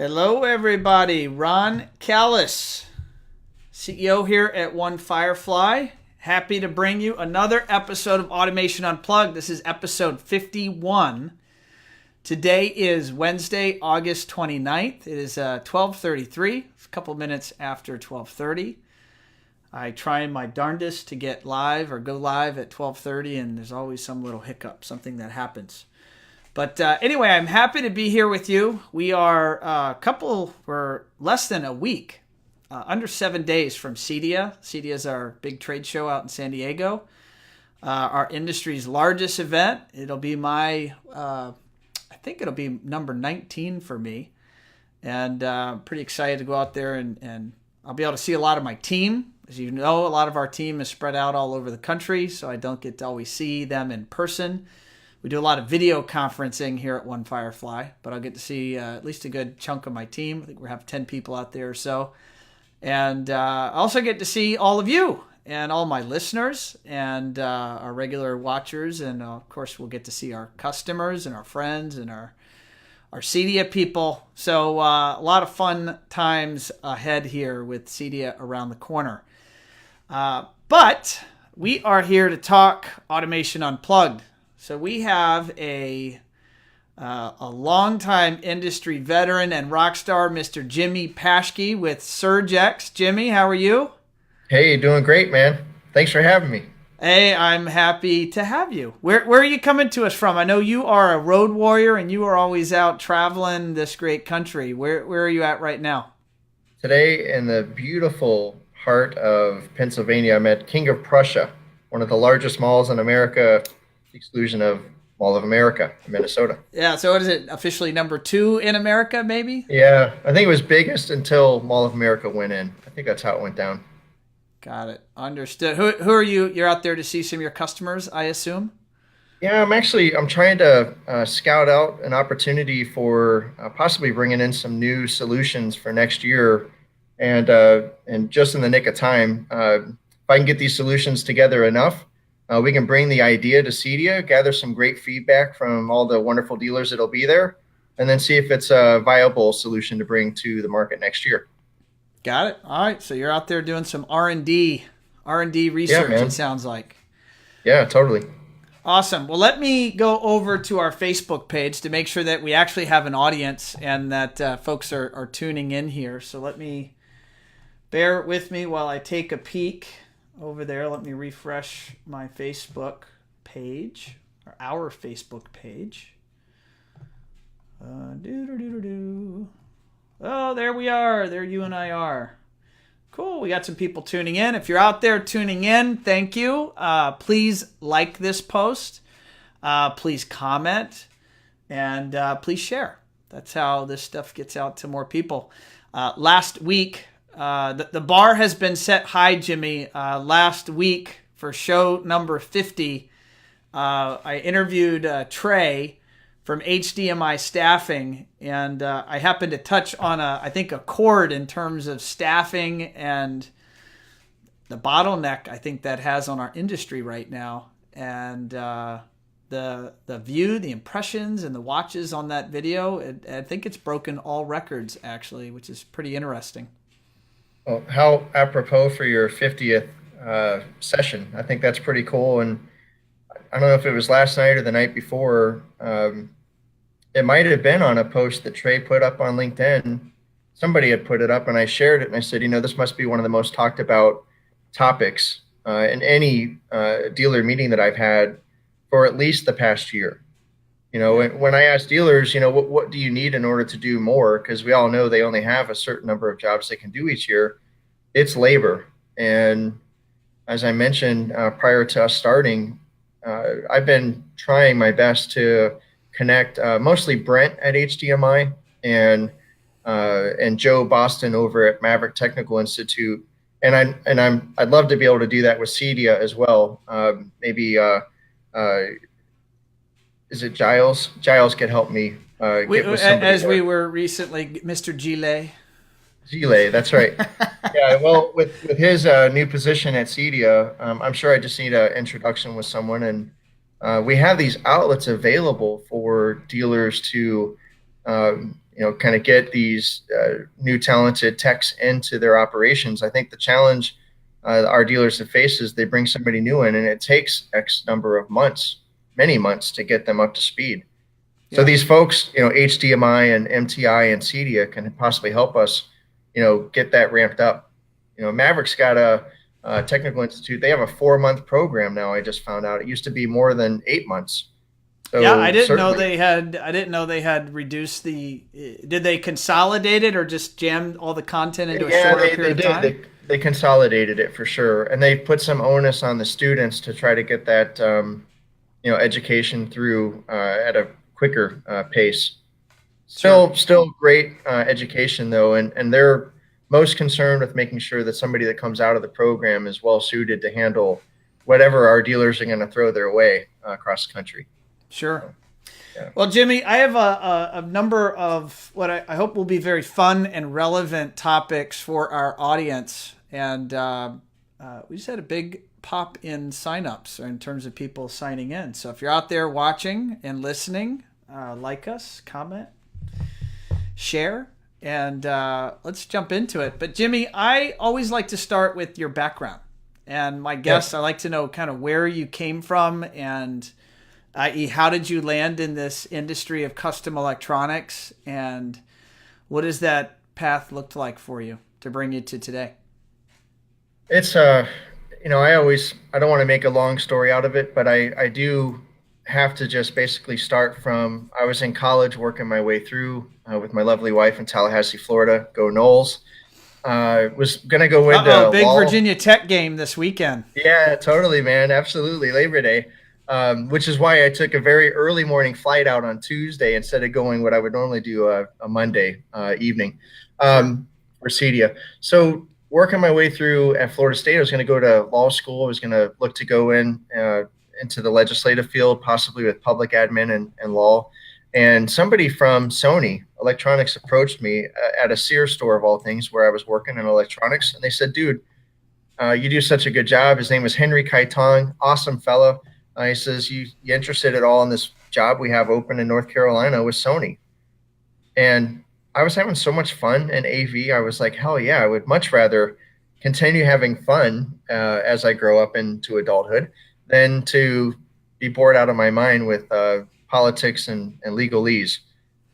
Hello, everybody. Ron Callis, CEO here at One Firefly. Happy to bring you another episode of Automation Unplugged. This is episode 51. Today is Wednesday, August 29th. It is 12:33. It's a couple minutes after 12:30. I try my darndest to get live or go live at 12:30, and there's always some little hiccup, something that happens. But anyway, I'm happy to be here with you. We are we're less than a week, under 7 days from CEDIA. CEDIA is our big trade show out in San Diego, our industry's largest event. It'll be I think it'll be number 19 for me. And I'm pretty excited to go out there and I'll be able to see a lot of my team. As you know, a lot of our team is spread out all over the country, so I don't get to always see them in person. We do a lot of video conferencing here at One Firefly, but I'll get to see at least a good chunk of my team. I think we have 10 people out there or so. And I also get to see all of you and all my listeners and our regular watchers. And of course, we'll get to see our customers and our friends and our CEDIA people. So a lot of fun times ahead here with CEDIA around the corner. But we are here to talk Automation Unplugged. So we have a longtime industry veteran and rock star, Mr. Jimmy Paschke with SurgeX. Jimmy, how are you? Hey, doing great, man. Thanks for having me. Hey, I'm happy to have you. Where are you coming to us from? I know you are a road warrior and you are always out traveling this great country. Where are you at right now? Today, in the beautiful heart of Pennsylvania, I'm at King of Prussia, one of the largest malls in America, the exclusion of Mall of America in Minnesota. Yeah, so what is it, officially number 2 in America, maybe? Yeah, I think it was biggest until Mall of America went in. I think that's how it went down. Got it. Understood. Who are you? You're out there to see some of your customers, I assume? Yeah, I'm trying to scout out an opportunity for possibly bringing in some new solutions for next year. And just in the nick of time, if I can get these solutions together enough, we can bring the idea to CEDIA, gather some great feedback from all the wonderful dealers that'll be there, and then see if it's a viable solution to bring to the market next year. Got it. All right. So you're out there doing some R&D research, Yeah, it sounds like. Yeah, totally. Awesome. Well, let me go over to our Facebook page to make sure that we actually have an audience and that folks are tuning in here. So let me bear with me while I take a peek over there. Let me refresh my Facebook page, or our Facebook page. Oh, there we are. There you and I are. Cool. We got some people tuning in. If you're out there tuning in, thank you. Please like this post. Please comment. And please share. That's how this stuff gets out to more people. Last week, the bar has been set high, Jimmy. Last week, for show number 50, I interviewed Trey from HDMI Staffing, and I happened to touch on I think a chord in terms of staffing and the bottleneck I think that has on our industry right now. And the view, the impressions, and the watches on that video, I think it's broken all records actually, which is pretty interesting. Well, how apropos for your 50th session. I think that's pretty cool. And I don't know if it was last night or the night before. It might have been on a post that Trey put up on LinkedIn. Somebody had put it up and I shared it and I said, this must be one of the most talked about topics in any dealer meeting that I've had for at least the past year. When I ask dealers, what do you need in order to do more? Because we all know they only have a certain number of jobs they can do each year. It's labor. And as I mentioned prior to us starting, I've been trying my best to connect mostly Brent at HDMI and Joe Boston over at Maverick Technical Institute. And I'd love to be able to do that with CEDIA as well. Maybe is it Giles? Giles could help me get with somebody as there. we were recently, Mr. Gile. Gile, that's right. Yeah, well, with his new position at CEDIA, I'm sure I just need an introduction with someone. And we have these outlets available for dealers to kind of get these new talented techs into their operations. I think the challenge our dealers have faced is they bring somebody new in, and it takes X number of months, many months, to get them up to speed. So these folks, HDMI and MTI and CEDIA can possibly help us, get that ramped up. Maverick's got a technical institute. They have a 4-month program now. I just found out it used to be more than 8 months. So yeah, I didn't know they had. I didn't know they had reduced the. Did they consolidate it or just jam all the content into a shorter period of time? They consolidated it for sure, and they put some onus on the students to try to get that education through at a quicker pace. Still great education though, and they're most concerned with making sure that somebody that comes out of the program is well suited to handle whatever our dealers are going to throw their way across the country. Sure. Yeah. Well, Jimmy, I have a number of what I hope will be very fun and relevant topics for our audience. And we just had a big pop in signups in terms of people signing in. So if you're out there watching and listening, like us, comment, share, and let's jump into it. But Jimmy, I always like to start with your background. And my guests, I like to know kind of where you came from and i.e. how did you land in this industry of custom electronics, and what does that path look like for you to bring you to today? It's I don't want to make a long story out of it, but I do have to just basically start from, I was in college working my way through with my lovely wife in Tallahassee, Florida. Go Noles. Was going to go into big law. Virginia Tech game this weekend. Yeah, totally, man. Absolutely. Labor Day. Which is why I took a very early morning flight out on Tuesday instead of going what I would normally do a Monday evening for CEDIA. So working my way through at Florida State, I was going to go to law school. I was going to look to go into the legislative field, possibly with public admin and law. And somebody from Sony Electronics approached me at a Sears store of all things where I was working in electronics. And they said, dude, you do such a good job. His name was Henry Kaitong, awesome fellow. He says, you interested at all in this job we have open in North Carolina with Sony? And I was having so much fun in AV. I was like, hell yeah, I would much rather continue having fun as I grow up into adulthood than to be bored out of my mind with politics and legalese.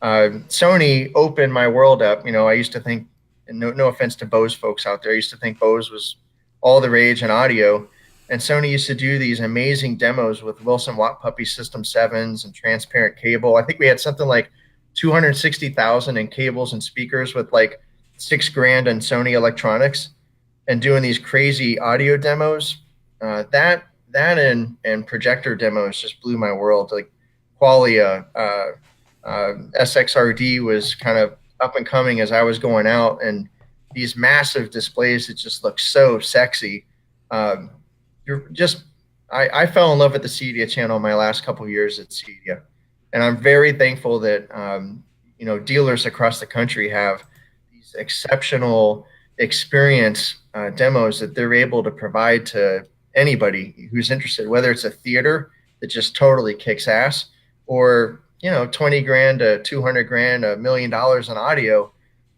Sony opened my world up. I used to think, and no offense to Bose folks out there, I used to think Bose was all the rage in audio. And Sony used to do these amazing demos with Wilson Watt Puppy System 7s and transparent cable. I think we had something like 260,000 in cables and speakers with like $6,000 in Sony Electronics, and doing these crazy audio demos. That and projector demos just blew my world. Like Qualia, SXRD was kind of up and coming as I was going out, and these massive displays that just look so sexy. I fell in love with the CEDIA channel my last couple of years at CEDIA, and I'm very thankful that dealers across the country have these exceptional experience demos that they're able to provide to anybody who's interested, whether it's a theater that just totally kicks ass, or $20,000 to $200,000, $1 million in audio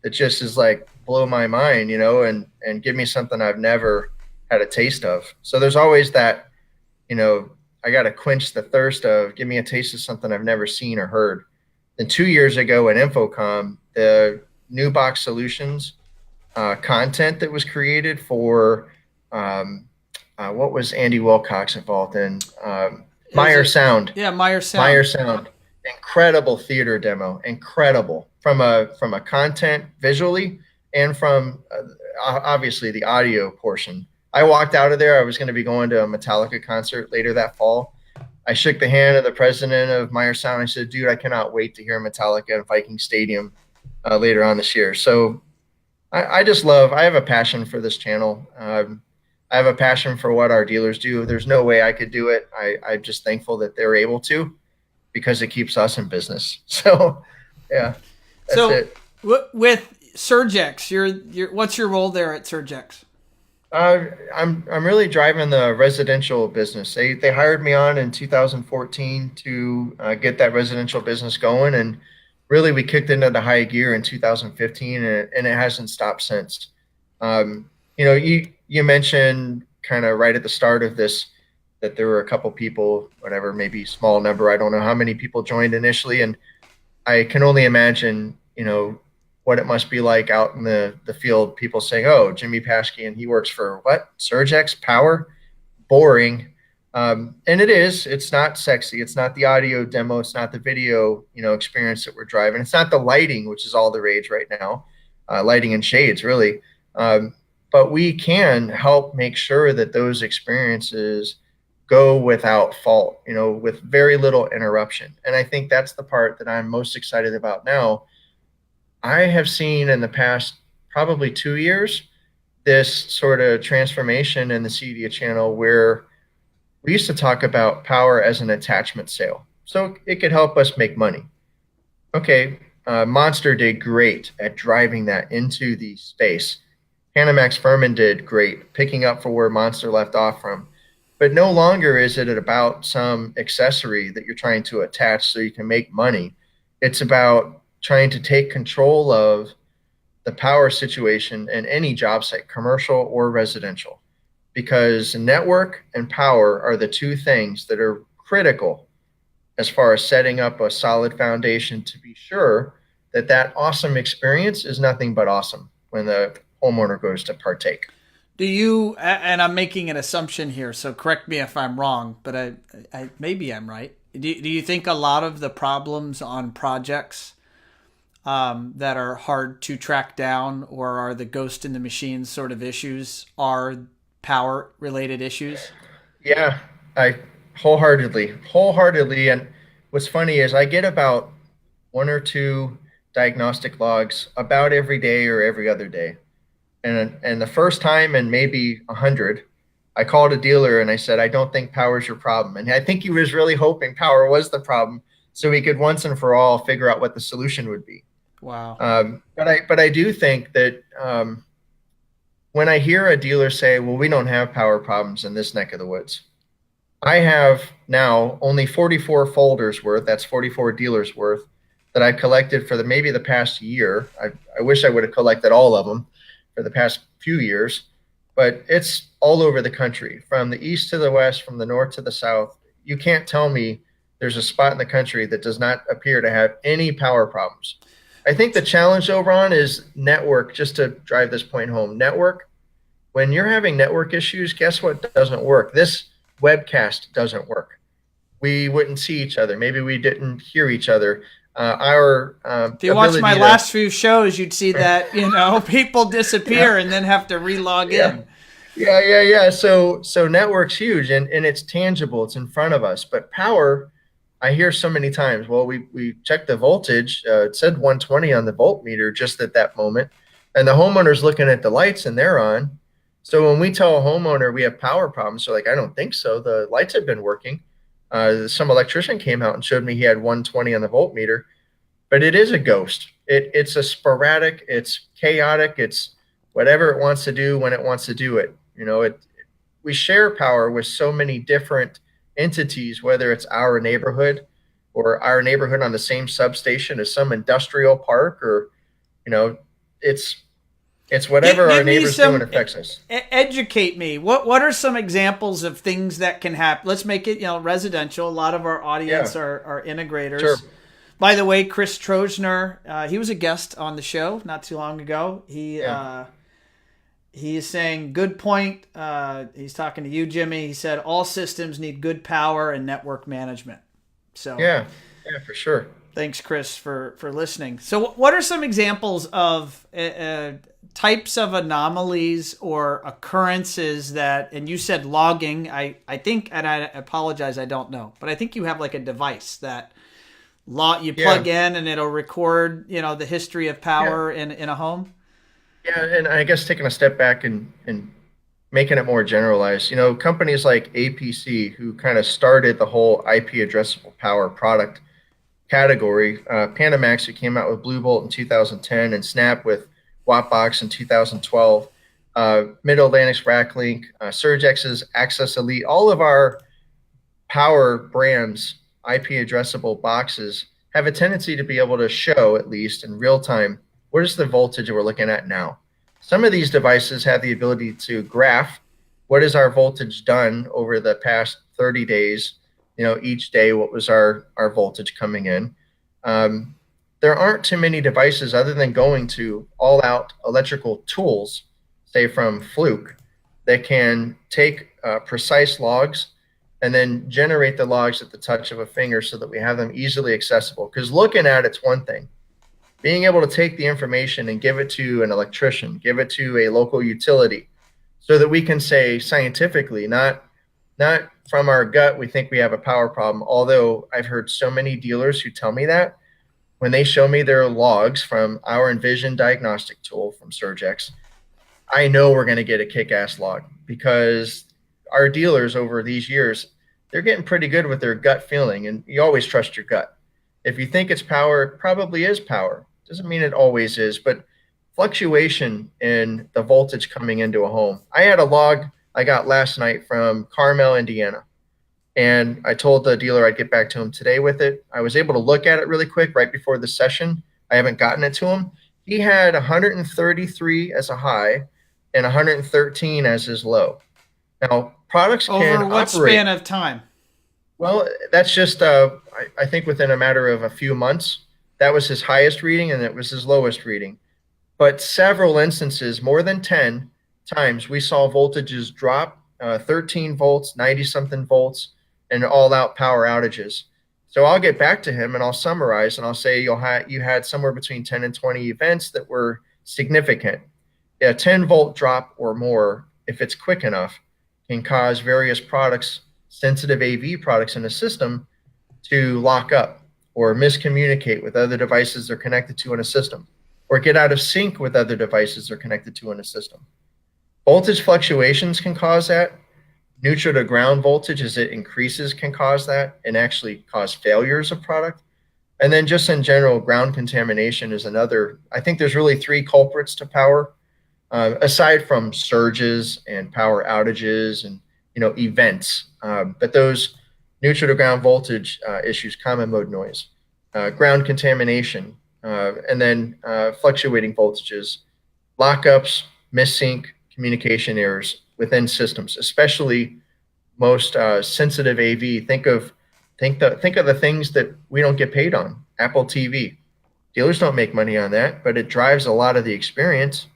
that just is like blow my mind, and give me something I've never had a taste of. So there's always that, I got to quench the thirst of give me a taste of something I've never seen or heard. Then 2 years ago in Infocom, the New Box Solutions content that was created for, what was Andy Wilcox involved in? Meyer Sound. Yeah, Meyer Sound. Meyer Sound. Incredible theater demo. Incredible. From a content visually and from obviously the audio portion. I walked out of there. I was going to be going to a Metallica concert later that fall. I shook the hand of the president of Meyer Sound. I said, dude, I cannot wait to hear Metallica in Viking Stadium later on this year. So I just I have a passion for this channel. I have a passion for what our dealers do. There's no way I could do it. I'm just thankful that they're able to, because it keeps us in business. So, yeah, that's it. With SurgeX, what's your role there at SurgeX? I'm really driving the residential business. They hired me on in 2014 to get that residential business going, and really we kicked into the high gear in 2015, and it hasn't stopped since. You mentioned kind of right at the start of this that there were a couple people, whatever, maybe small number. I don't know how many people joined initially, and I can only imagine, what it must be like out in the field. People saying, "Oh, Jimmy Paschke, and he works for what? SurgeX Power? Boring." And it is. It's not sexy. It's not the audio demo. It's not the video, experience that we're driving. It's not the lighting, which is all the rage right now. Lighting and shades, really. But we can help make sure that those experiences go without fault, with very little interruption. And I think that's the part that I'm most excited about now. I have seen in the past probably 2 years this sort of transformation in the CEDIA channel where we used to talk about power as an attachment sale. So it could help us make money. Okay, Monster did great at driving that into the space. Panamax Furman did great, picking up for where Monster left off from. But no longer is it about some accessory that you're trying to attach so you can make money. It's about trying to take control of the power situation in any job site, commercial or residential, because network and power are the two things that are critical as far as setting up a solid foundation to be sure that that awesome experience is nothing but awesome when the homeowner goes to partake. Do you, and I'm making an assumption here, so correct me if I'm wrong, but I maybe I'm right. Do you think a lot of the problems on projects that are hard to track down or are the ghost in the machine sort of issues are power related issues? Yeah, I wholeheartedly. And what's funny is I get about 1 or 2 diagnostic logs about every day or every other day. And the first time in maybe 100, I called a dealer and I said, I don't think power is your problem. And I think he was really hoping power was the problem so he could once and for all figure out what the solution would be. Wow. But I do think that when I hear a dealer say, well, we don't have power problems in this neck of the woods, I have now only 44 folders worth, that's 44 dealers worth, that I've collected for maybe the past year. I wish I would have collected all of them for the past few years, but it's all over the country, from the east to the west, from the north to the south. You can't tell me there's a spot in the country that does not appear to have any power problems. I think the challenge, though, Ron, is network, just to drive this point home. Network, when you're having network issues, guess what doesn't work? This webcast doesn't work. We wouldn't see each other. Maybe we didn't hear each other. If you watch my last few shows, you'd see that, people disappear and then have to relog in. Yeah. So network's huge and it's tangible. It's in front of us. But power, I hear so many times, well, we checked the voltage. It said 120 on the voltmeter just at that moment. And the homeowner's looking at the lights and they're on. So when we tell a homeowner we have power problems, they're like, I don't think so. The lights have been working. Some electrician came out and showed me he had 120 on the voltmeter, but it is a ghost. It's a sporadic, it's chaotic, it's whatever it wants to do when it wants to do it. We share power with so many different entities, whether it's our neighborhood or our neighborhood on the same substation as some industrial park, or it's whatever our neighbors do and affects us. Educate me. What are some examples of things that can happen? Let's make it residential. A lot of our audience are integrators. Sure. By the way, Chris Trojner, he was a guest on the show not too long ago. He is saying, good point. He's talking to you, Jimmy. He said all systems need good power and network management. So yeah, for sure. Thanks, Chris, for listening. So what are some examples of types of anomalies or occurrences that, and you said logging, I think, and I apologize, I don't know, but I think you have like a device that you plug in and it'll record, the history of power in a home. Yeah, and I guess taking a step back and making it more generalized, companies like APC, who kind of started the whole IP addressable power product category, Panamax, who came out with Blue Bolt in 2010, and Snap with Wattbox in 2012, Mid-Atlantic's Racklink, SurgeX's Access Elite, all of our power brands, IP addressable boxes have a tendency to be able to show, at least in real time, what is the voltage we're looking at now. Some of these devices have the ability to graph what is our voltage done over the past 30 days, each day, what was our voltage coming in. There aren't too many devices other than going to all-out electrical tools, say from Fluke, that can take precise logs and then generate the logs at the touch of a finger so that we have them easily accessible. Because looking at it's one thing. Being able to take the information and give it to an electrician, give it to a local utility, so that we can say scientifically, not from our gut, we think we have a power problem. Although I've heard so many dealers who tell me that when they show me their logs from our Envision Diagnostic Tool from SurgeX, I know we're going to get a kick-ass log, because our dealers over these years, they're getting pretty good with their gut feeling, and you always trust your gut. If you think it's power, it probably is power. Doesn't mean it always is, but fluctuation in the voltage coming into a home. I had a log I got last night from Carmel, Indiana, and I told the dealer I'd get back to him today with it. I was able to look at it really quick right before the session. I haven't gotten it to him. He had 133 as a high and 113 as his low. Now, products can over what operate. Span of time? Well, that's just, I think within a matter of a few months, that was his highest reading and it was his lowest reading. But several instances, more than 10 times, we saw voltages drop 13 volts, 90-something volts, and all-out power outages. So I'll get back to him and I'll summarize and I'll say you had somewhere between 10 and 20 events that were significant. A 10-volt drop or more, if it's quick enough, can cause various products, sensitive AV products in the system, to lock up or miscommunicate with other devices they're connected to in a system, or get out of sync with other devices they're connected to in a system. Voltage fluctuations can cause that. Neutral to ground voltage, as it increases, can cause that and actually cause failures of product. And then just in general, ground contamination is another. I think there's really three culprits to power, aside from surges and power outages and events. But those neutral to ground voltage issues, common mode noise, ground contamination, and then fluctuating voltages, lockups, missync, communication errors within systems, especially most sensitive AV. Think of the things that we don't get paid on. Apple TV, dealers don't make money on that, but it drives a lot of the experience.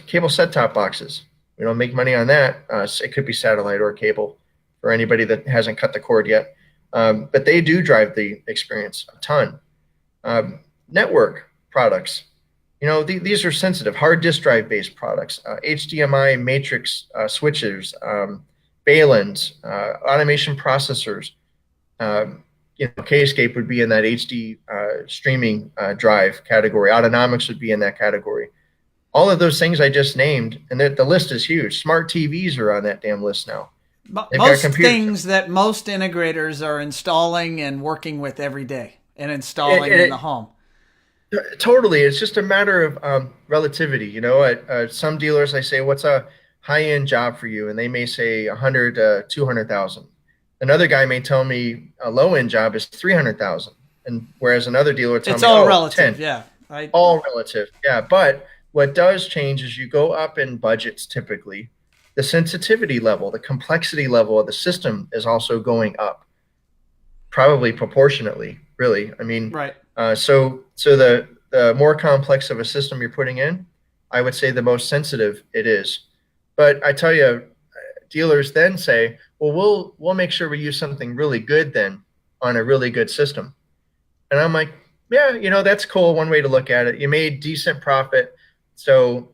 Cable set-top boxes, we don't make money on that. It could be satellite or cable for anybody that hasn't cut the cord yet, but they do drive the experience a ton. Network products, these are sensitive, hard disk drive based products, HDMI matrix switches, Baluns, automation processors. Kscape would be in that HD streaming drive category. Autonomics would be in that category. All of those things I just named, and the list is huge. Smart TVs are on that damn list now. Most things that most integrators are installing and working with every day and installing in the home. Totally. It's just a matter of relativity. At some dealers, I say, what's a high-end job for you? And they may say 100 to 200,000. Another guy may tell me a low-end job is 300,000. And whereas another dealer would tell me, it's all relative. 10. Yeah. All relative. Yeah. But what does change is you go up in budgets typically. The sensitivity level, the complexity level of the system is also going up, probably proportionately, really. I mean, right. So the more complex of a system you're putting in, I would say the most sensitive it is. But I tell you, dealers then say, well, we'll make sure we use something really good then on a really good system. And I'm like, yeah, that's cool. One way to look at it. You made decent profit. So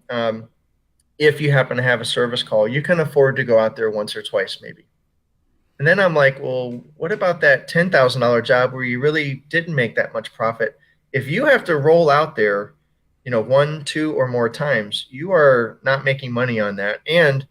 if you happen to have a service call, you can afford to go out there once or twice maybe. And then I'm like, well, what about that $10,000 job where you really didn't make that much profit? If you have to roll out there, 1, 2, or more times, you are not making money on that. And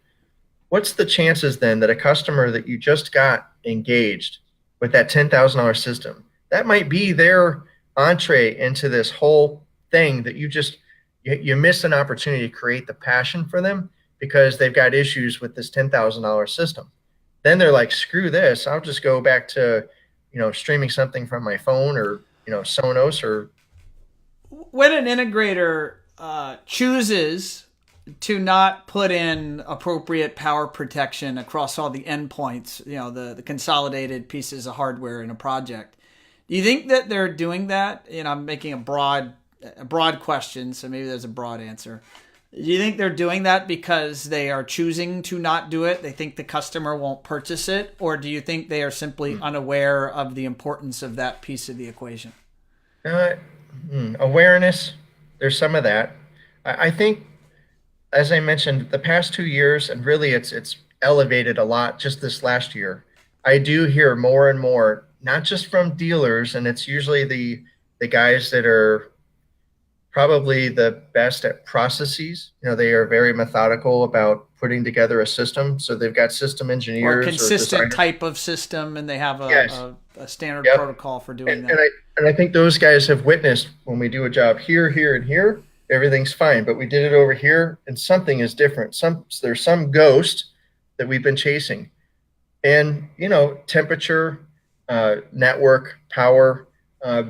what's the chances then that a customer that you just got engaged with that $10,000 system, that might be their entree into this whole thing that you miss an opportunity to create the passion for them because they've got issues with this $10,000 system. Then they're like, screw this. I'll just go back to, streaming something from my phone or Sonos or. When an integrator chooses to not put in appropriate power protection across all the endpoints, the consolidated pieces of hardware in a project, do you think that they're doing that? I'm making a broad question, so maybe there's a broad answer. Do you think they're doing that because they are choosing to not do it? They think the customer won't purchase it? Or do you think they are simply unaware of the importance of that piece of the equation? Awareness, there's some of that. I think, as I mentioned, the past 2 years, and really it's elevated a lot just this last year. I do hear more and more, not just from dealers, and it's usually the guys that are probably the best at processes. They are very methodical about putting together a system. So they've got system engineers or a consistent type of system, and they have a standard protocol for doing that. And I think those guys have witnessed when we do a job here, here, and here, everything's fine. But we did it over here, and something is different. There's some ghost that we've been chasing. And, temperature, network, power.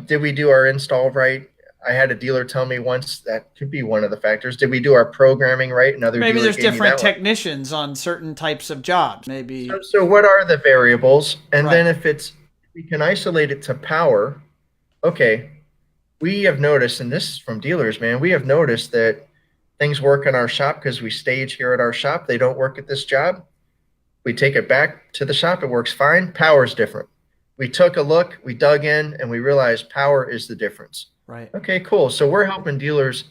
Did we do our install right? I had a dealer tell me once that could be one of the factors. Did we do our programming right? Maybe there's different technicians on certain types of jobs. Maybe. So what are the variables? And then if we can isolate it to power, okay, we have noticed, and this is from dealers, man, we have noticed that things work in our shop because we stage here at our shop. They don't work at this job. We take it back to the shop. It works fine. Power is different. We took a look, we dug in, and we realized power is the difference. Right. Okay, cool. So we're helping dealers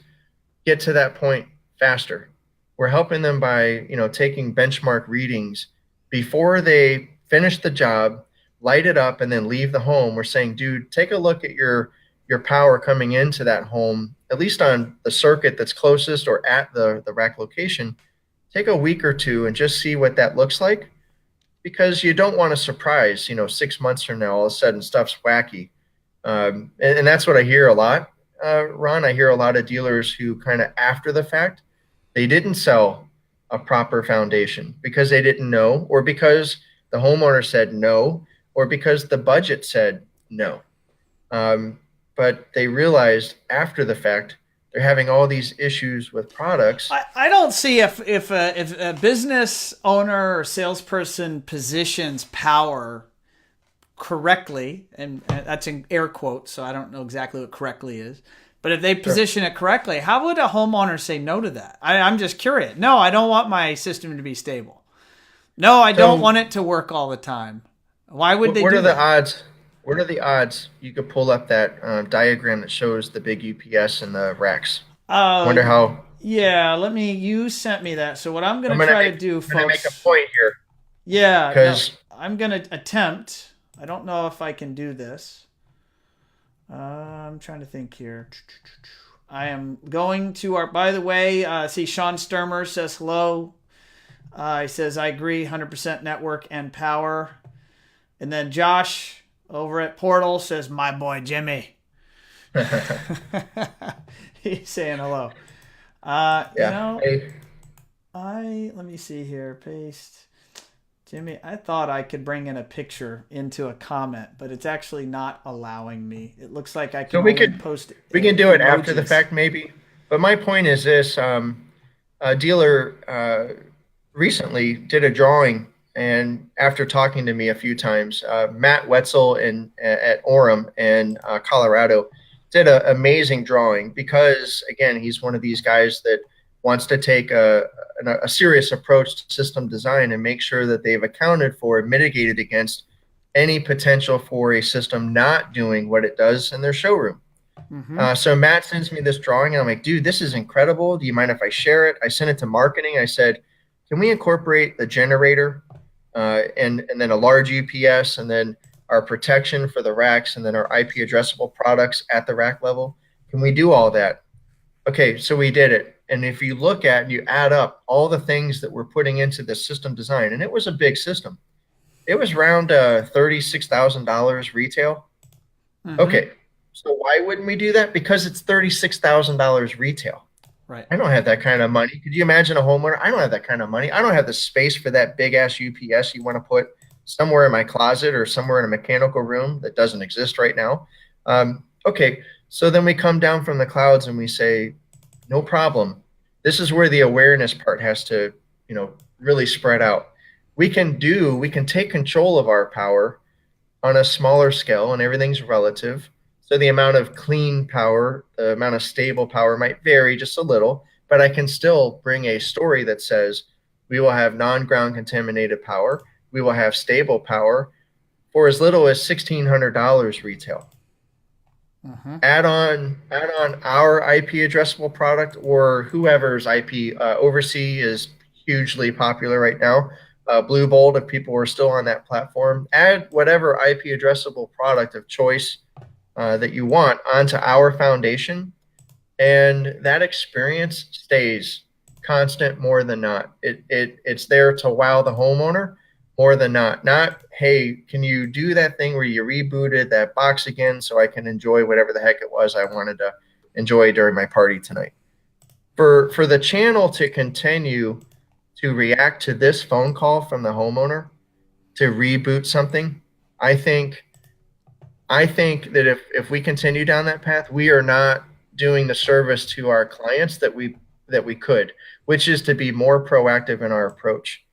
get to that point faster. We're helping them by, taking benchmark readings before they finish the job, light it up, and then leave the home. We're saying, dude, take a look at your power coming into that home, at least on the circuit that's closest or at the rack location. Take a week or two and just see what that looks like, because you don't want to surprise, 6 months from now, all of a sudden stuff's wacky. And that's what I hear a lot, Ron. I hear a lot of dealers who kind of after the fact, they didn't sell a proper foundation because they didn't know, or because the homeowner said no, or because the budget said no. But they realized after the fact they're having all these issues with products. I don't see if a business owner or salesperson positions power correctly, and that's in air quotes, so I don't know exactly what correctly is, but if they position it correctly, how would a homeowner say no to that? I'm just curious. No, I don't want my system to be stable. No, I don't want it to work all the time. Why would they do that? What are the odds you could pull up that diagram that shows the big UPS and the racks? Wonder how. Yeah, you sent me that. So what I'm going to try to do, folks. I'm going to make a point here. Yeah, because I'm going to attempt. I don't know if I can do this. I'm trying to think here. I am going to by the way, see Sean Sturmer says hello. He says, I agree, 100% network and power. And then Josh over at Portal says, my boy Jimmy. He's saying hello. Let me see here. Paste. Jimmy, I thought I could bring in a picture into a comment, but it's actually not allowing me. It looks like I can post it. We can do it after the fact maybe. But my point is this, a dealer recently did a drawing, and after talking to me a few times, Matt Wetzel at Orem in Colorado did an amazing drawing because, again, he's one of these guys that wants to take a serious approach to system design and make sure that they've accounted for and mitigated against any potential for a system not doing what it does in their showroom. Mm-hmm. So Matt sends me this drawing, and I'm like, dude, this is incredible. Do you mind if I share it? I sent it to marketing. I said, can we incorporate the generator and then a large UPS and then our protection for the racks and then our IP addressable products at the rack level? Can we do all that? Okay, so we did it. And if you look at and you add up all the things that we're putting into the system design, and it was a big system. It was around $36,000 retail. Mm-hmm. Okay, so why wouldn't we do that? Because it's $36,000 retail. Right. I don't have that kind of money. Could you imagine a homeowner? I don't have that kind of money. I don't have the space for that big-ass UPS you want to put somewhere in my closet or somewhere in a mechanical room that doesn't exist right now. Okay, so then we come down from the clouds and we say, no problem. This is where the awareness part has to, really spread out. We can take control of our power on a smaller scale, and everything's relative. So the amount of clean power, the amount of stable power might vary just a little, but I can still bring a story that says we will have non-ground contaminated power. We will have stable power for as little as $1,600 retail. Add on our IP addressable product, or whoever's IP. Oversea is hugely popular right now. Blue Bolt, if people are still on that platform, add whatever IP addressable product of choice that you want onto our foundation, and that experience stays constant more than not. It's there to wow the homeowner more than not. Not, hey, can you do that thing where you rebooted that box again so I can enjoy whatever the heck it was I wanted to enjoy during my party tonight. For the channel to continue to react to this phone call from the homeowner to reboot something, I think that if we continue down that path, we are not doing the service to our clients that we could, which is to be more proactive in our approach,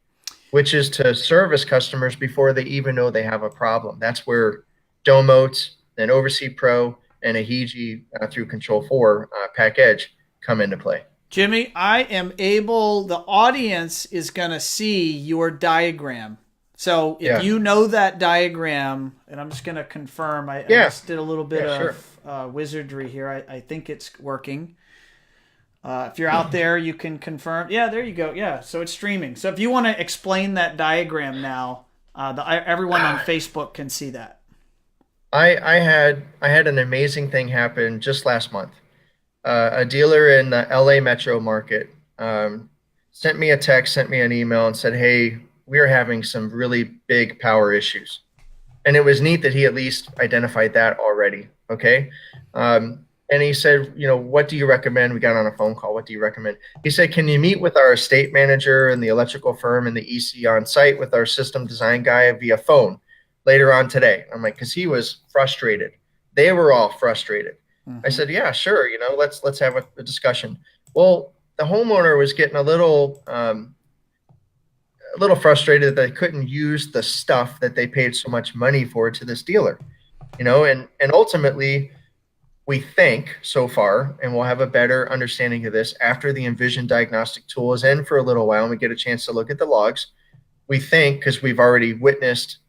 which is to service customers before they even know they have a problem. That's where Domotes and Oversea Pro and a Hiji through Control 4 Pack Edge come into play. Jimmy, the audience is going to see your diagram. So if you know that diagram, and I'm just going to confirm, I just did a little bit of wizardry here. I think it's working. If you're out there, you can confirm. Yeah, there you go. Yeah, so it's streaming. So if you want to explain that diagram now, everyone on Facebook can see that. I had an amazing thing happen just last month. A dealer in the LA metro market sent me a text, sent me an email, and said, hey, we are having some really big power issues. And it was neat that he at least identified that already. Okay. And he said, what do you recommend? We got on a phone call. What do you recommend? He said, can you meet with our estate manager and the electrical firm and the EC on site with our system design guy via phone later on today? I'm like, because he was frustrated. They were all frustrated. I said, yeah, sure. Let's have a discussion. Well, the homeowner was getting a little frustrated that they couldn't use the stuff that they paid so much money for to this dealer, and ultimately, we think so far, and we'll have a better understanding of this after the Envision Diagnostic Tool is in for a little while and we get a chance to look at the logs. We think, because we've already witnessed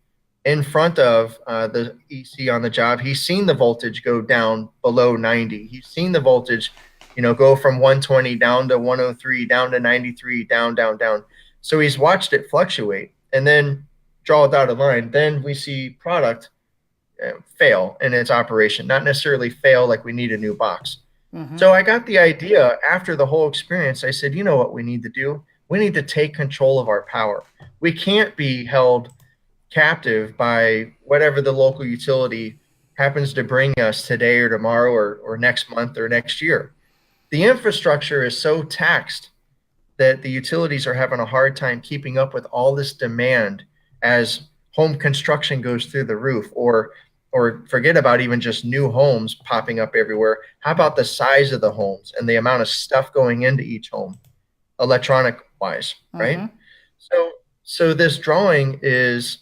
in front of the EC on the job, he's seen the voltage go down below 90. He's seen the voltage, go from 120 down to 103, down to 93, down. So he's watched it fluctuate and then draw a dotted line. Then we see product fail in its operation, not necessarily fail like we need a new box. So I got the idea after the whole experience. I said, you know what we need to do? We need to take control of our power. We can't be held captive by whatever the local utility happens to bring us today or tomorrow or next month or next year. The infrastructure is so taxed that the utilities are having a hard time keeping up with all this demand as home construction goes through the roof, or forget about even just new homes popping up everywhere. How about the size of the homes and the amount of stuff going into each home, electronic wise, right? So this drawing is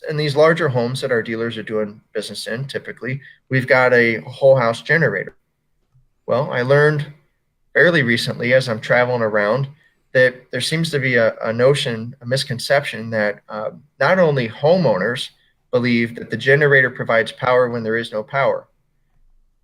in these larger homes that our dealers are doing business in. Typically, we've got a whole house generator. Well, I learned fairly recently as I'm traveling around that there seems to be a misconception that not only homeowners believe that the generator provides power when there is no power.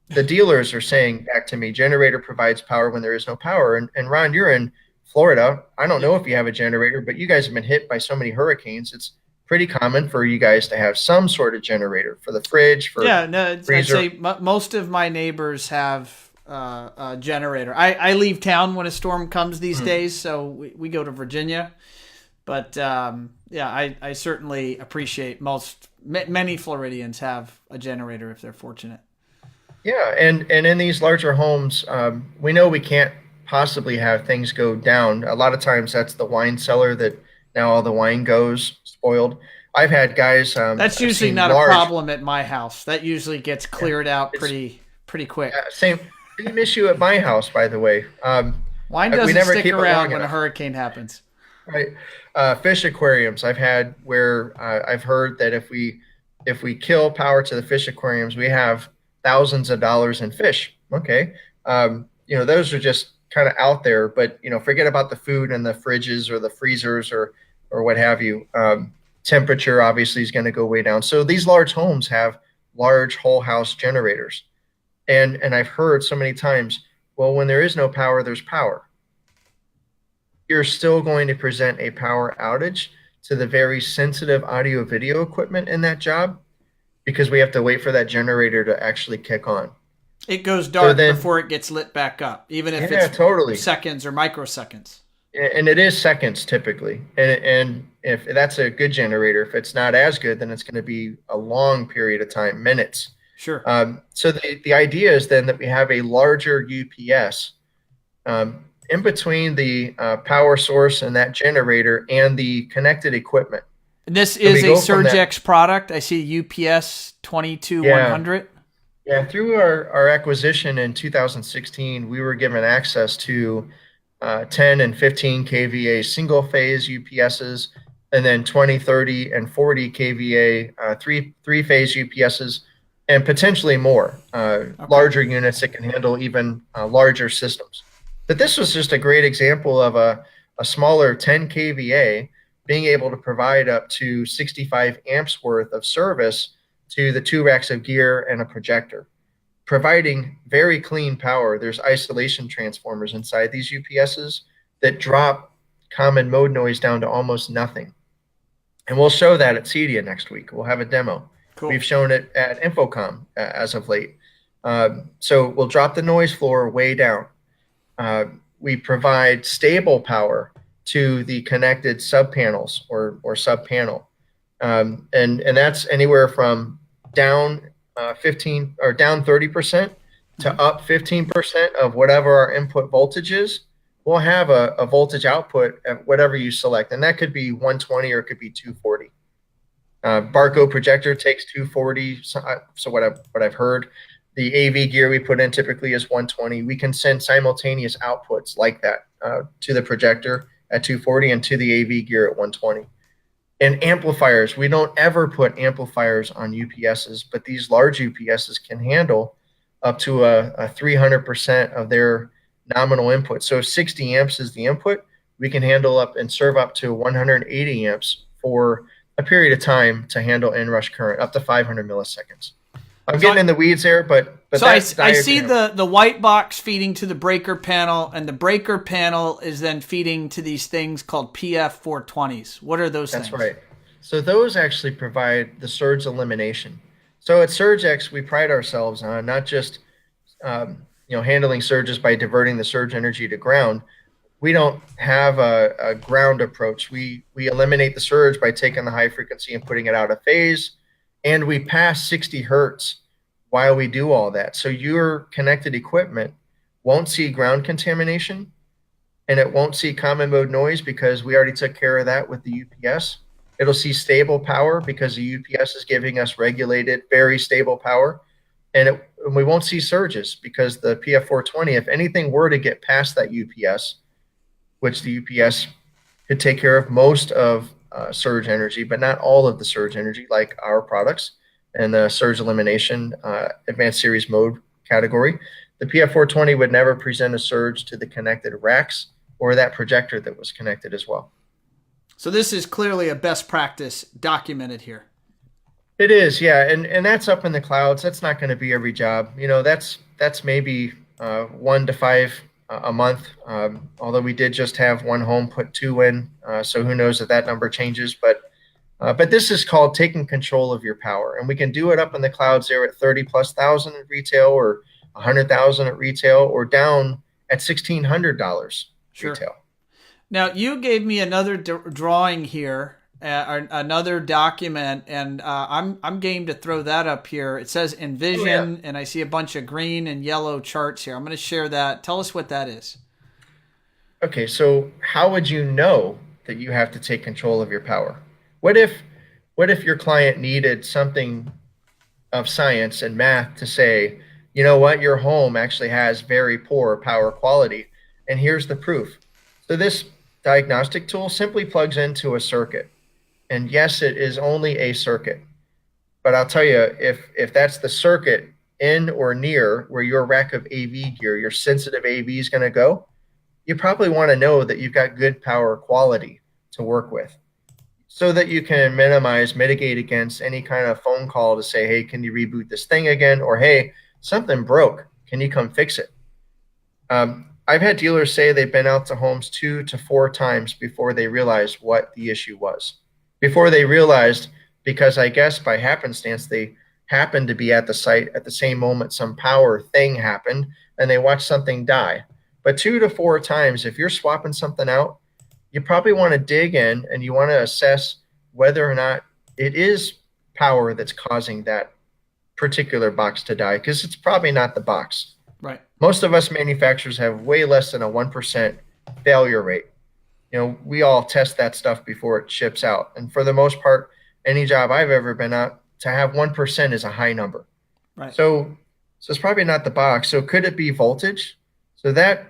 The dealers are saying back to me, generator provides power when there is no power. And Ron, you're in Florida. I don't know if you have a generator, but you guys have been hit by so many hurricanes. It's pretty common for you guys to have some sort of generator for the fridge, for freezer. I'd say most of my neighbors have a generator. I leave town when a storm comes these days, so we go to Virginia. But I certainly appreciate many Floridians have a generator if they're fortunate. Yeah, and in these larger homes, we know we can't possibly have things go down. A lot of times that's the wine cellar that now all the wine goes spoiled. I've had guys. That's I've usually seen not a large. problem at my house. That usually gets cleared out It's pretty quick. same issue at my house, by the way. Mine We doesn't never stick keep it long around when a enough. hurricane happens. Right. Fish aquariums. I've had where I've heard that if we kill power to the fish aquariums, we have thousands of dollars in fish. Okay. Those are just kind of out there, but forget about the food in the fridges or the freezers or what have you. Temperature obviously is going to go way down. So these large homes have large whole house generators. And I've heard so many times, well, when there is no power, there's power. You're still going to present a power outage to the very sensitive audio video equipment in that job because we have to wait for that generator to actually kick on. It goes dark before it gets lit back up, even if it's totally seconds or microseconds. And it is seconds typically. And if that's a good generator, if it's not as good, then it's going to be a long period of time, minutes. Sure. So the idea is then that we have a larger UPS in between the power source and that generator and the connected equipment. And this is a SurgeX product. I see UPS 22100. Yeah, through our acquisition in 2016, we were given access to 10 and 15 kVA single phase UPSs, and then 20, 30, and 40 kVA three phase UPSs, and potentially more larger units that can handle even larger systems. But this was just a great example of a smaller 10 kVA being able to provide up to 65 amps worth of service to the 2 racks of gear and a projector, providing very clean power. There's isolation transformers inside these UPSs that drop common mode noise down to almost nothing. And we'll show that at CEDIA next week. We'll have a demo. Cool. We've shown it at Infocom as of late. So we'll drop the noise floor way down. We provide stable power to the connected sub panels or sub panel. And that's anywhere from down 15 or down 30% to up 15% of whatever our input voltage is. We'll have a voltage output at whatever you select, and that could be 120 or it could be 240. Barco projector takes 240. So what I've heard, the AV gear we put in typically is 120. We can send simultaneous outputs like that to the projector at 240 and to the AV gear at 120. And amplifiers, we don't ever put amplifiers on UPSs, but these large UPSs can handle up to a 300% of their nominal input. So if 60 amps is the input, we can handle up and serve up to 180 amps for a period of time to handle inrush current, up to 500 milliseconds. I'm getting in the weeds there, but so I see the white box feeding to the breaker panel, and the breaker panel is then feeding to these things called PF420s. What are those things? That's right. So those actually provide the surge elimination. So at SurgeX, we pride ourselves on not just handling surges by diverting the surge energy to ground. We don't have a ground approach. We eliminate the surge by taking the high frequency and putting it out of phase, and we pass 60 hertz while we do all that. So your connected equipment won't see ground contamination, and it won't see common mode noise because we already took care of that with the UPS. It'll see stable power because the UPS is giving us regulated, very stable power. And we won't see surges because the PF420, if anything were to get past that UPS, which the UPS could take care of most of surge energy, but not all of the surge energy, like our products and the surge elimination advanced series mode category, the PF420 would never present a surge to the connected racks or that projector that was connected as well. So this is clearly a best practice documented here. It is, yeah, and that's up in the clouds. That's not going to be every job. That's maybe 1 to 5 a month. Although we did just have one home put 2 in, so who knows if that number changes. But this is called taking control of your power, and we can do it up in the clouds there at 30,000+ at retail, or 100,000 at retail, or down at $1,600 retail. Now you gave me another drawing here. Another document, and I'm game to throw that up here. It says Envision, and I see a bunch of green and yellow charts here. I'm going to share that. Tell us what that is. Okay, so how would you know that you have to take control of your power? What if what if your client needed something of science and math to say, you know what, your home actually has very poor power quality, and here's the proof. So this diagnostic tool simply plugs into a circuit. And yes, it is only a circuit. But I'll tell you, if that's the circuit in or near where your rack of AV gear, your sensitive AV is going to go, you probably want to know that you've got good power quality to work with so that you can mitigate against any kind of phone call to say, hey, can you reboot this thing again? Or, hey, something broke. Can you come fix it? I've had dealers say they've been out to homes 2 to 4 times before they realized what the issue was. Before they realized, because I guess by happenstance, they happened to be at the site at the same moment some power thing happened and they watched something die. But 2 to 4 times, if you're swapping something out, you probably want to dig in and you want to assess whether or not it is power that's causing that particular box to die, because it's probably not the box. Right. Most of us manufacturers have way less than a 1% failure rate. You know, we all test that stuff before it ships out. And for the most part, any job I've ever been at, to have 1% is a high number. Right. So it's probably not the box. So could it be voltage? So that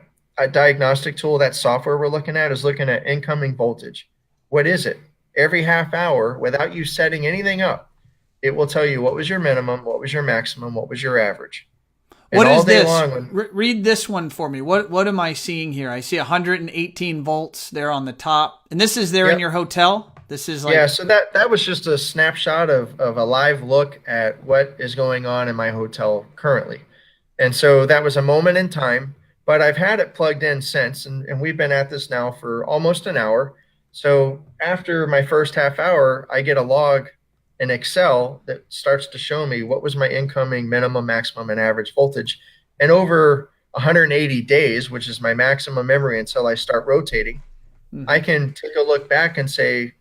diagnostic tool, that software we're looking at, is looking at incoming voltage. What is it? Every half hour, without you setting anything up, it will tell you what was your minimum, what was your maximum, what was your average. What is this? Read this one for me. What am I seeing here? I see 118 volts there on the top. And this is there in your hotel? This is like... Yeah, so that was just a snapshot of a live look at what is going on in my hotel currently. And so that was a moment in time, but I've had it plugged in since, and we've been at this now for almost an hour. So after my first half hour, I get a log in Excel that starts to show me what was my incoming minimum, maximum, and average voltage. And over 180 days, which is my maximum memory until I start rotating, I can take a look back and say,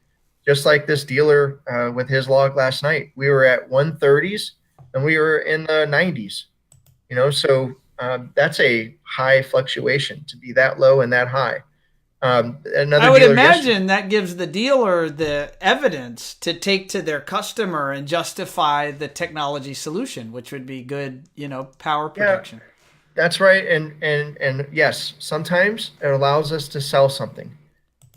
just like this dealer with his log last night, we were at 130s and we were in the 90s. You know, so that's a high fluctuation to be that low and that high. I would imagine that gives the dealer the evidence to take to their customer and justify the technology solution, which would be good, you know, power protection. Yeah, that's right. And yes, sometimes it allows us to sell something.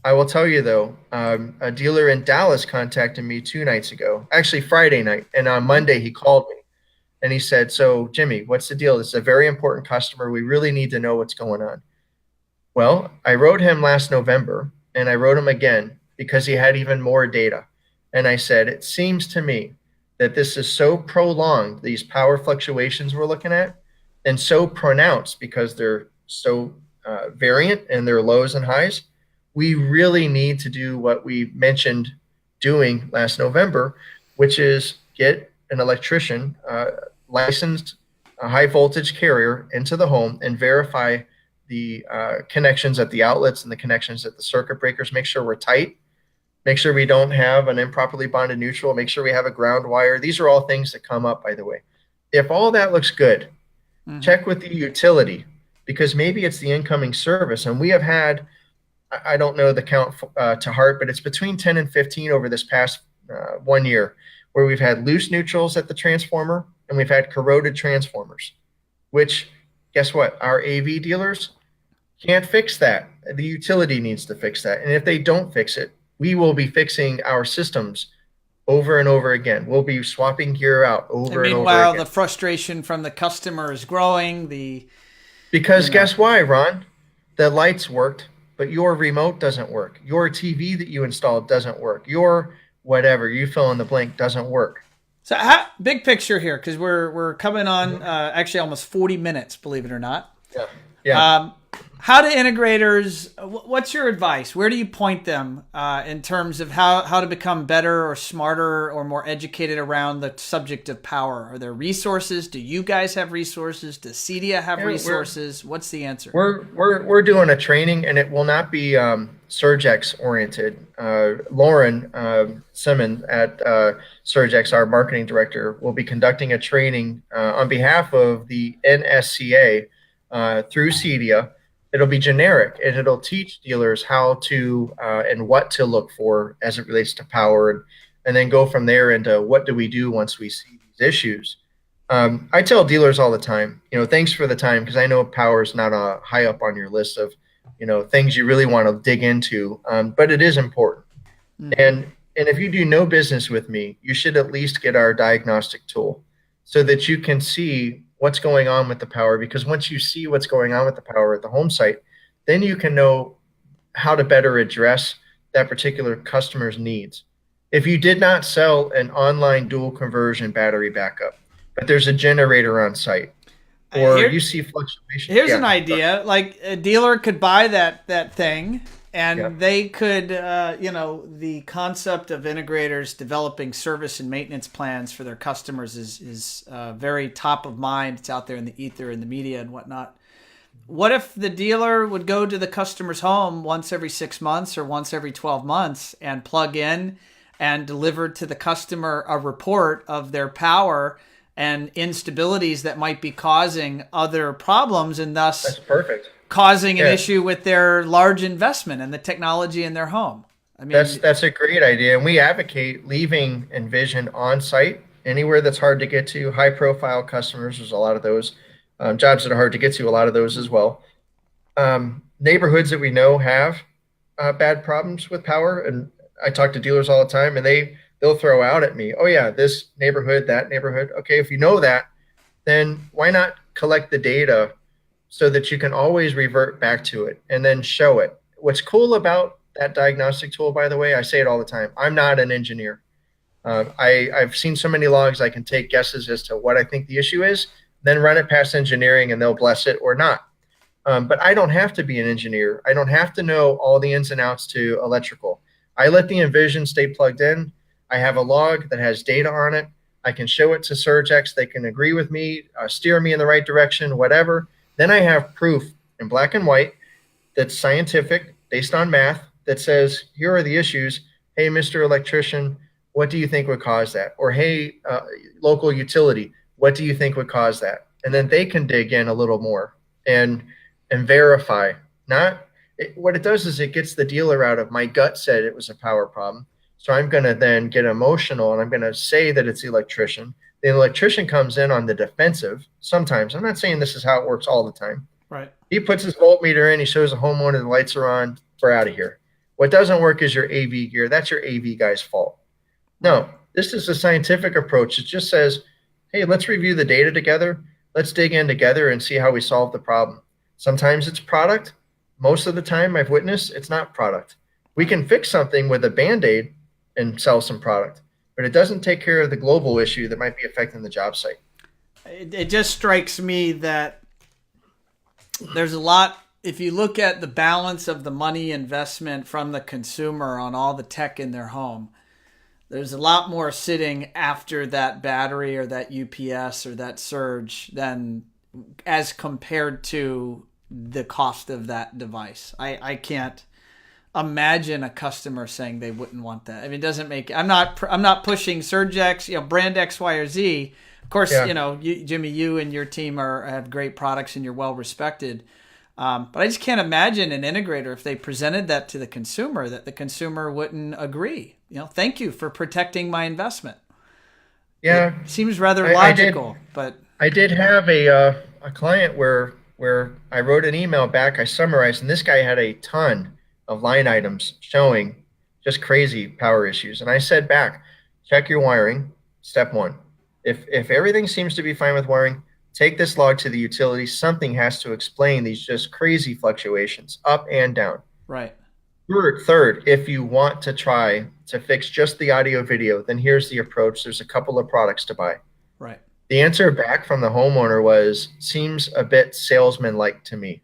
I will tell you though, a dealer in Dallas contacted me 2 nights ago, actually Friday night. And on Monday he called me and he said, so Jimmy, what's the deal? This is a very important customer. We really need to know what's going on. Well, I wrote him last November and I wrote him again because he had even more data. And I said, it seems to me that this is so prolonged, these power fluctuations we're looking at, and so pronounced because they're so variant in their lows and highs. We really need to do what we mentioned doing last November, which is get an electrician, licensed high voltage carrier into the home and verify the connections at the outlets and the connections at the circuit breakers. Make sure we're tight. Make sure we don't have an improperly bonded neutral. Make sure we have a ground wire. These are all things that come up, by the way. If all that looks good, check with the utility, because maybe it's the incoming service. And we have had, I don't know the count to heart, but it's between 10 and 15 over this past 1 year, where we've had loose neutrals at the transformer and we've had corroded transformers, which, guess what? Our AV dealers can't fix that. The utility needs to fix that. And if they don't fix it, we will be fixing our systems over and over again. We'll be swapping gear out over and over again. Meanwhile, the frustration from the customer is growing. Because guess why, Ron? The lights worked, but your remote doesn't work. Your TV that you installed doesn't work. Your whatever, you fill in the blank, doesn't work. So big picture here, because we're coming on actually almost 40 minutes, believe it or not. Yeah. How do integrators, what's your advice? Where do you point them in terms of how to become better or smarter or more educated around the subject of power? Are there resources? Do you guys have resources? Does CEDIA have resources? What's the answer? We're doing a training, and it will not be SurgeX oriented. Lauren Simmons at SurgeX, our marketing director, will be conducting a training on behalf of the NSCA through CEDIA. It'll be generic, and it'll teach dealers how to and what to look for as it relates to power. and then go from there into what do we do once we see these issues. I tell dealers all the time, thanks for the time, because I know power is not high up on your list of, things you really want to dig into, but it is important. Mm-hmm. And if you do no business with me, you should at least get our diagnostic tool so that you can see what's going on with the power, because once you see what's going on with the power at the home site, then you can know how to better address that particular customer's needs. If you did not sell an online dual conversion battery backup, but there's a generator on site, or you see fluctuation. Here's an idea. Like a dealer could buy that thing, and they could, the concept of integrators developing service and maintenance plans for their customers is very top of mind. It's out there in the ether, in the media and whatnot. What if the dealer would go to the customer's home once every 6 months or once every 12 months and plug in and deliver to the customer a report of their power and instabilities that might be causing other problems, and thus that's perfect, causing an issue with their large investment and the technology in their home? I mean, that's a great idea, and we advocate leaving Envision on site anywhere that's hard to get to. High profile customers, there's a lot of those. Jobs that are hard to get to, a lot of those as well. Neighborhoods that we know have bad problems with power, and I talk to dealers all the time, and they'll throw out at me, oh yeah, this neighborhood, that neighborhood. Okay, if you know that, then why not collect the data so that you can always revert back to it and then show it? What's cool about that diagnostic tool, by the way, I say it all the time, I'm not an engineer. I've seen so many logs, I can take guesses as to what I think the issue is, then run it past engineering and they'll bless it or not. But I don't have to be an engineer. I don't have to know all the ins and outs to electrical. I let the Envision stay plugged in. I have a log that has data on it. I can show it to SurgeX. They can agree with me, steer me in the right direction, whatever. Then I have proof in black and white that's scientific, based on math, that says, here are the issues. Hey, Mr. Electrician, what do you think would cause that? Or, hey, local utility, what do you think would cause that? And then they can dig in a little more and verify. What it does is it gets the dealer out of, my gut said it was a power problem, so I'm going to then get emotional and I'm going to say that it's the electrician. The electrician comes in on the defensive sometimes. I'm not saying this is how it works all the time. Right. He puts his voltmeter in, he shows the homeowner the lights are on, we're out of here. What doesn't work is your AV gear. That's your AV guy's fault. No, this is a scientific approach. It just says, hey, let's review the data together. Let's dig in together and see how we solve the problem. Sometimes it's product. Most of the time I've witnessed it's not product. We can fix something with a Band-Aid and sell some product, but it doesn't take care of the global issue that might be affecting the job site. It just strikes me that there's a lot, if you look at the balance of the money investment from the consumer on all the tech in their home, there's a lot more sitting after that battery or that UPS or that surge than as compared to the cost of that device. I can't imagine a customer saying they wouldn't want that. I mean, it doesn't make, I'm not pushing SurgeX, brand X, Y, or Z. Of course, Jimmy, you and your team have great products and you're well respected. But I just can't imagine an integrator, if they presented that to the consumer, that the consumer wouldn't agree. Thank you for protecting my investment. Yeah, it seems rather logical. But I did have a client where I wrote an email back, I summarized, and this guy had a ton of line items showing just crazy power issues. And I said back, check your wiring, step one. If everything seems to be fine with wiring, take this log to the utility. Something has to explain these just crazy fluctuations up and down. Right. Third, if you want to try to fix just the audio video, then here's the approach. There's a couple of products to buy. Right. The answer back from the homeowner was, seems a bit salesman-like to me.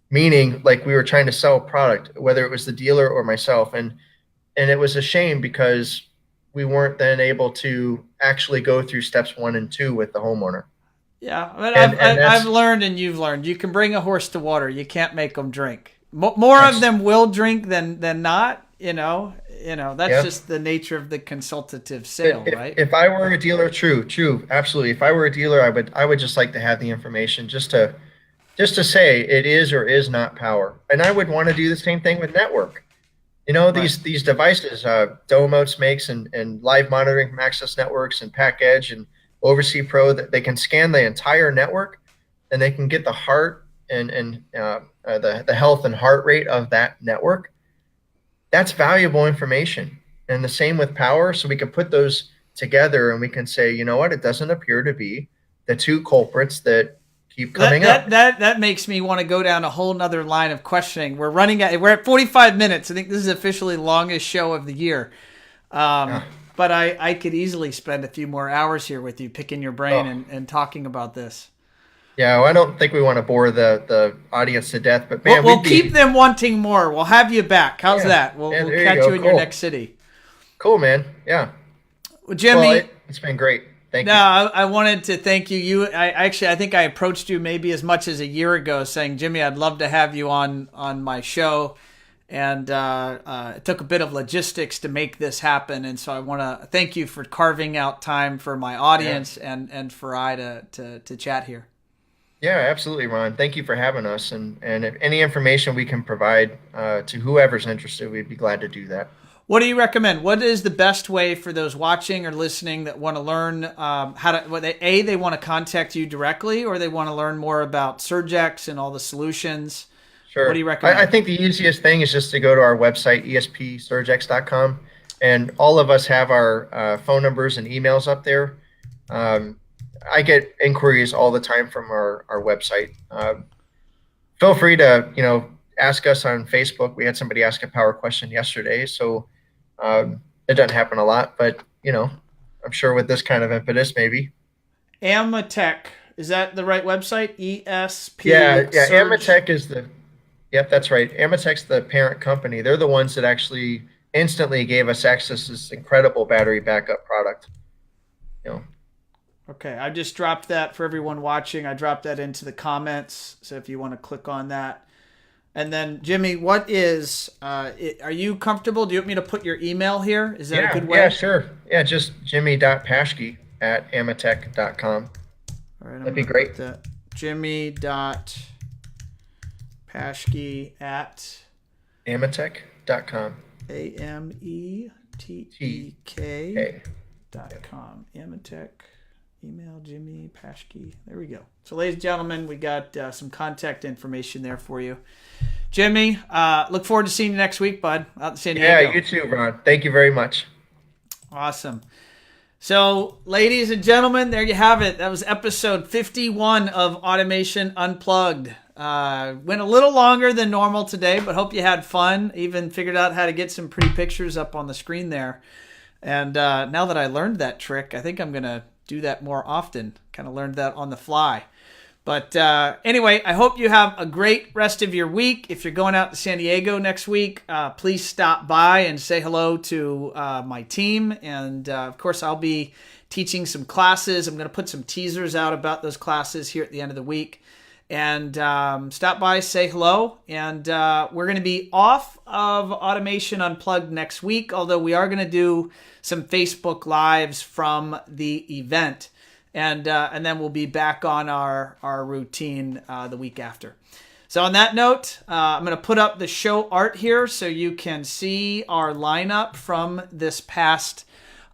Meaning, like we were trying to sell a product, whether it was the dealer or myself. And it was a shame because we weren't then able to actually go through steps 1 and 2 with the homeowner. Yeah, but I've learned, and you've learned, you can bring a horse to water. You can't make them drink. More of them will drink than not. That's just the nature of the consultative sale, right? If I were a dealer, true, absolutely. If I were a dealer, I would just like to have the information just to say it is or is not power. And I would want to do the same thing with network. Right. These devices, Domos makes and live monitoring from Access Networks and Pack Edge and Oversee Pro, that they can scan the entire network, and they can get the heart and the health and heart rate of that network. That's valuable information. And the same with power. So we can put those together and we can say, you know what, it doesn't appear to be the two culprits that keep coming up. That makes me want to go down a whole nother line of questioning. We're at 45 minutes. I think this is officially the longest show of the year. Yeah. But I could easily spend a few more hours here with you, picking your brain and talking about this. Yeah, well, I don't think we want to bore the audience to death, but man, we'll keep them wanting more. We'll have you back. How's that? We'll catch you in your next city. Cool, man. Yeah. Well, Jimmy, it's been great. Thank you. I wanted to thank you. I think I approached you maybe as much as a year ago, saying, Jimmy, I'd love to have you on my show, and it took a bit of logistics to make this happen. And so I want to thank you for carving out time for my audience and for I to chat here. Yeah, absolutely, Ron. Thank you for having us. And if any information we can provide to whoever's interested, we'd be glad to do that. What do you recommend? What is the best way for those watching or listening that want to learn they want to contact you directly, or they want to learn more about SurgeX and all the solutions? Sure. What do you recommend? I think the easiest thing is just to go to our website, espsurgex.com, and all of us have our phone numbers and emails up there. I get inquiries all the time from our website. Feel free to, ask us on Facebook. We had somebody ask a power question yesterday, so it doesn't happen a lot, but, I'm sure with this kind of impetus, maybe. Amatech, is that the right website? ESP? Yeah, Amatech is yep, that's right. Amatech's the parent company. They're the ones that actually instantly gave us access to this incredible battery backup product. Okay, I just dropped that for everyone watching. I dropped that into the comments, so if you want to click on that. And then, Jimmy, what is, are you comfortable? Do you want me to put your email here? Is that a good way? Yeah, sure. Yeah, just jimmy.paschke@amatech.com. All right, that'd be great. Jimmy.paschke at amatech.com. AMETEK.com. Amatech. Email Jimmy Paschke. There we go. So, ladies and gentlemen, we got some contact information there for you. Jimmy, look forward to seeing you next week, bud, out in San Diego. Yeah, you too, Ron. Thank you very much. Awesome. So, ladies and gentlemen, there you have it. That was episode 51 of Automation Unplugged. Went a little longer than normal today, but hope you had fun. Even figured out how to get some pretty pictures up on the screen there. And now that I learned that trick, I think I'm going to do that more often. Kind of learned that on the fly. But anyway, I hope you have a great rest of your week. If you're going out to San Diego next week, please stop by and say hello to my team. And of course, I'll be teaching some classes. I'm going to put some teasers out about those classes here at the end of the week. And stop by, say hello. And we're going to be off of Automation Unplugged next week, although we are going to do some Facebook Lives from the event. And then we'll be back on our routine the week after. So on that note, I'm going to put up the show art here so you can see our lineup from this past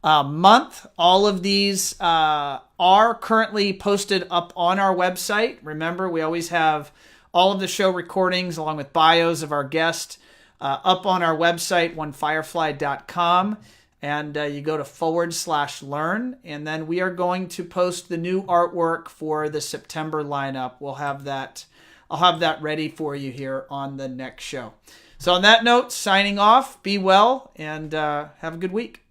month. All of these are currently posted up on our website. Remember, we always have all of the show recordings along with bios of our guests up on our website, onefirefly.com. And you go to /learn, and then we are going to post the new artwork for the September lineup. I'll have that ready for you here on the next show. So on that note, signing off, be well, and have a good week.